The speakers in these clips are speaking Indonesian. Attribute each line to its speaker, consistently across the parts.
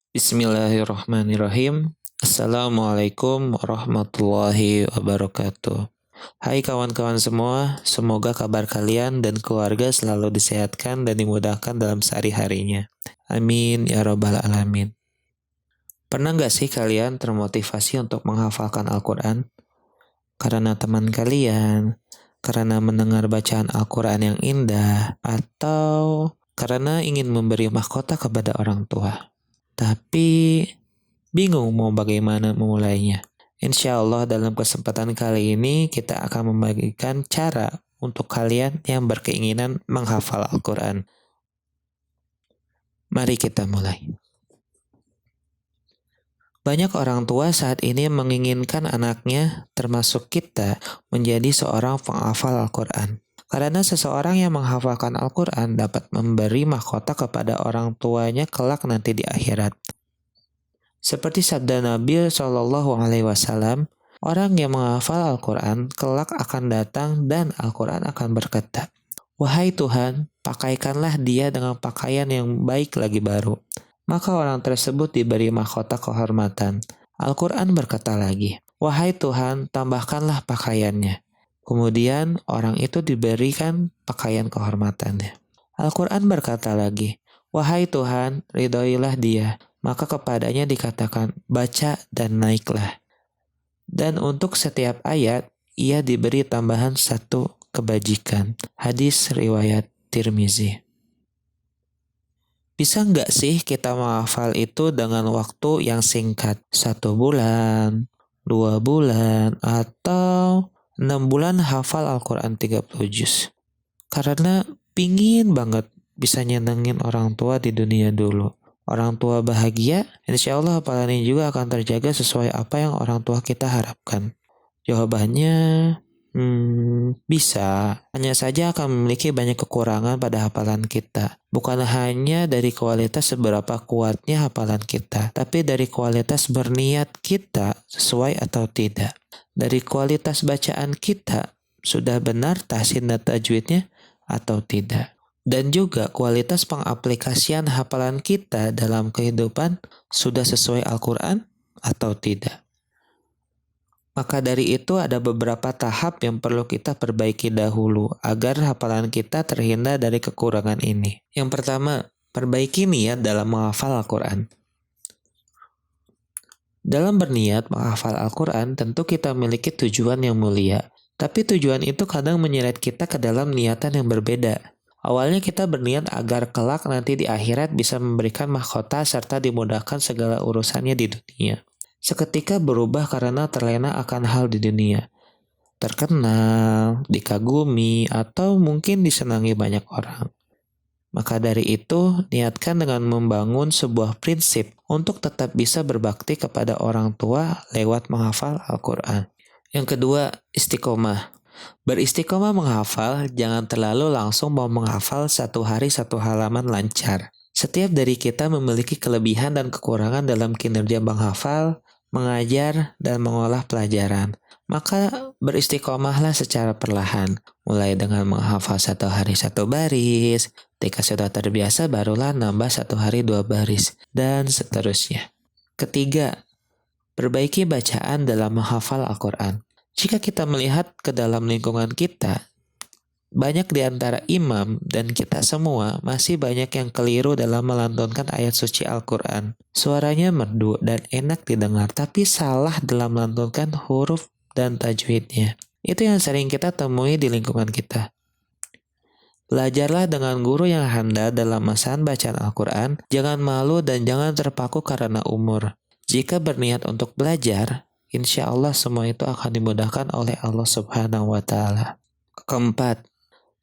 Speaker 1: Bismillahirrahmanirrahim. Assalamualaikum warahmatullahi wabarakatuh. Hai kawan-kawan semua, semoga kabar kalian dan keluarga selalu disehatkan dan dimudahkan dalam sehari-harinya. Amin ya robbal alamin. Pernah gak sih kalian termotivasi untuk menghafalkan Al-Quran? Karena teman kalian, karena mendengar bacaan Al-Quran yang indah, atau karena ingin memberi mahkota kepada orang tua? Tapi bingung mau bagaimana memulainya. Insya Allah dalam kesempatan kali ini kita akan membagikan cara untuk kalian yang berkeinginan menghafal Al-Quran. Mari kita mulai. Banyak orang tua saat ini menginginkan anaknya, termasuk kita, menjadi seorang penghafal Al-Quran. Karena seseorang yang menghafalkan Al-Quran dapat memberi mahkota kepada orang tuanya kelak nanti di akhirat. Seperti sabda Nabi Shallallahu Alaihi Wasallam, orang yang menghafal Al-Quran kelak akan datang dan Al-Quran akan berkata, "Wahai Tuhan, pakaikanlah dia dengan pakaian yang baik lagi baru." Maka orang tersebut diberi mahkota kehormatan. Al-Quran berkata lagi, "Wahai Tuhan, tambahkanlah pakaiannya." Kemudian orang itu diberikan pakaian kehormatannya. Al-Quran berkata lagi, "Wahai Tuhan, ridhoilah dia." Maka kepadanya dikatakan, "Baca dan naiklah." Dan untuk setiap ayat, ia diberi tambahan satu kebajikan. Hadis riwayat Tirmizi. Bisa nggak sih kita menghafal itu dengan waktu yang singkat? 1 bulan, 2 bulan, atau 6 bulan hafal Al-Quran 30 juz. Karena pingin banget bisa nyenengin orang tua di dunia dulu. Orang tua bahagia, insya Allah hafalan ini juga akan terjaga sesuai apa yang orang tua kita harapkan. Jawabannya, bisa. Hanya saja akan memiliki banyak kekurangan pada hafalan kita. Bukan hanya dari kualitas seberapa kuatnya hafalan kita, tapi dari kualitas berniat kita sesuai atau tidak. Dari kualitas bacaan kita, sudah benar tahsin dan tajwidnya atau tidak. Dan juga kualitas pengaplikasian hafalan kita dalam kehidupan sudah sesuai Al-Quran atau tidak. Maka dari itu ada beberapa tahap yang perlu kita perbaiki dahulu agar hafalan kita terhindar dari kekurangan ini. Yang pertama, perbaiki niat dalam menghafal Al-Quran. Dalam berniat menghafal Al-Quran, tentu kita memiliki tujuan yang mulia. Tapi tujuan itu kadang menyeret kita ke dalam niatan yang berbeda. Awalnya kita berniat agar kelak nanti di akhirat bisa memberikan mahkota serta dimudahkan segala urusannya di dunia. Seketika berubah karena terlena akan hal di dunia. Terkenal, dikagumi, atau mungkin disenangi banyak orang. Maka dari itu, niatkan dengan membangun sebuah prinsip untuk tetap bisa berbakti kepada orang tua lewat menghafal Al-Quran. Yang kedua, istiqomah. Beristiqomah menghafal, jangan terlalu langsung mau menghafal satu hari satu halaman lancar. Setiap dari kita memiliki kelebihan dan kekurangan dalam kinerja menghafal, mengajar, dan mengolah pelajaran. Maka beristiqomahlah secara perlahan. Mulai dengan menghafal satu hari satu baris, ketika sudah terbiasa barulah nambah satu hari 2 baris, dan seterusnya. Ketiga, perbaiki bacaan dalam menghafal Al-Quran. Jika kita melihat ke dalam lingkungan kita, banyak di antara imam dan kita semua masih banyak yang keliru dalam melantunkan ayat suci Al-Quran. Suaranya merdu dan enak didengar, tapi salah dalam melantunkan huruf dan tajwidnya. Itu yang sering kita temui di lingkungan kita. Belajarlah dengan guru yang handal dalam masalah bacaan Al-Quran. Jangan malu dan jangan terpaku karena umur. Jika berniat untuk belajar, insya Allah semua itu akan dimudahkan oleh Allah Subhanahu wa Ta'ala. Keempat,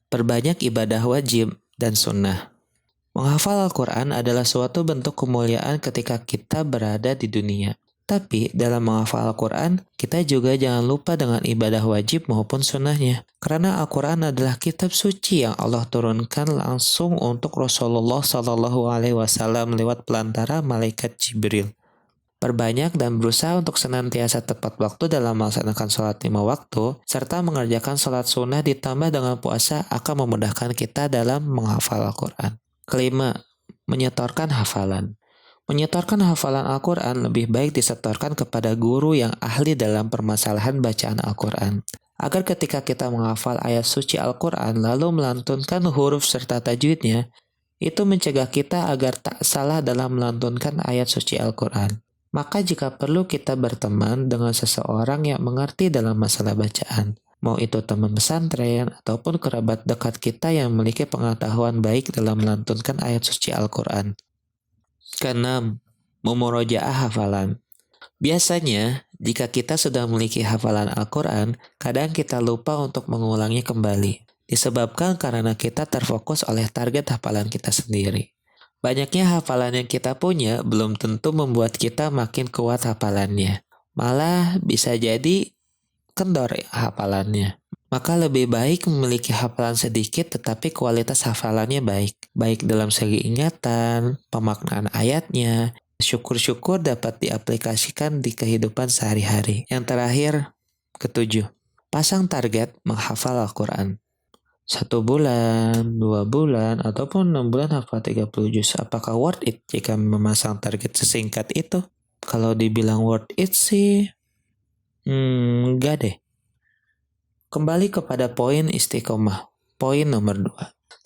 Speaker 1: perbanyak ibadah wajib dan sunnah. Menghafal Al-Quran adalah suatu bentuk kemuliaan ketika kita berada di dunia. Tapi dalam menghafal Al-Quran, kita juga jangan lupa dengan ibadah wajib maupun sunnahnya. Karena Al-Quran adalah kitab suci yang Allah turunkan langsung untuk Rasulullah SAW lewat pelantara malaikat Jibril. Perbanyak dan berusaha untuk senantiasa tepat waktu dalam melaksanakan sholat 5 waktu, serta mengerjakan sholat sunnah ditambah dengan puasa akan memudahkan kita dalam menghafal Al-Quran. Kelima, menyetorkan hafalan. Menyetorkan hafalan Al-Quran lebih baik disetorkan kepada guru yang ahli dalam permasalahan bacaan Al-Quran. Agar ketika kita menghafal ayat suci Al-Quran lalu melantunkan huruf serta tajwidnya, itu mencegah kita agar tak salah dalam melantunkan ayat suci Al-Quran. Maka jika perlu kita berteman dengan seseorang yang mengerti dalam masalah bacaan, mau itu teman pesantren ataupun kerabat dekat kita yang memiliki pengetahuan baik dalam melantunkan ayat suci Al-Quran. Keenam, memurojaah hafalan. Biasanya, jika kita sudah memiliki hafalan Al-Quran, kadang kita lupa untuk mengulangi kembali. Disebabkan karena kita terfokus oleh target hafalan kita sendiri. Banyaknya hafalan yang kita punya belum tentu membuat kita makin kuat hafalannya. Malah bisa jadi kendor hafalannya. Maka lebih baik memiliki hafalan sedikit tetapi kualitas hafalannya baik. Baik dalam segi ingatan, pemaknaan ayatnya, syukur-syukur dapat diaplikasikan di kehidupan sehari-hari. Yang terakhir, ketujuh, pasang target menghafal Al-Quran. 1 bulan, 2 bulan, ataupun 6 bulan hafal 30 juz. Apakah worth it jika memasang target sesingkat itu? Kalau dibilang worth it sih, enggak deh. Kembali kepada poin istiqomah. Poin nomor 2.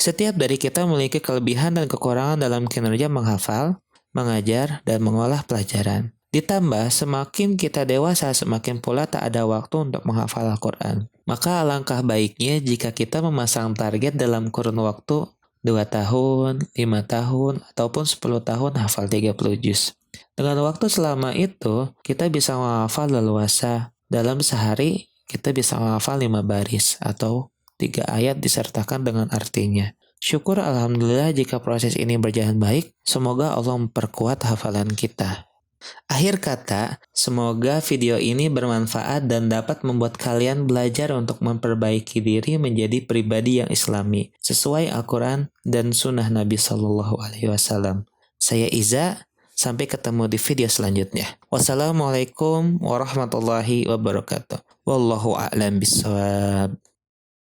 Speaker 1: Setiap dari kita memiliki kelebihan dan kekurangan dalam kinerja menghafal, mengajar, dan mengolah pelajaran. Ditambah, semakin kita dewasa, semakin pula tak ada waktu untuk menghafal Al-Quran. Maka alangkah baiknya jika kita memasang target dalam kurun waktu 2 tahun, 5 tahun, ataupun 10 tahun hafal 30 juz. Dengan waktu selama itu, kita bisa menghafal leluasa. Dalam sehari, kita bisa menghafal 5 baris atau 3 ayat disertakan dengan artinya. Syukur alhamdulillah jika proses ini berjalan baik, semoga Allah memperkuat hafalan kita. Akhir kata, semoga video ini bermanfaat dan dapat membuat kalian belajar untuk memperbaiki diri menjadi pribadi yang islami, sesuai Al-Quran dan sunnah Nabi SAW. Saya Iza, sampai ketemu di video selanjutnya. Wassalamualaikum warahmatullahi wabarakatuh. Wallahu a'lam bishawab.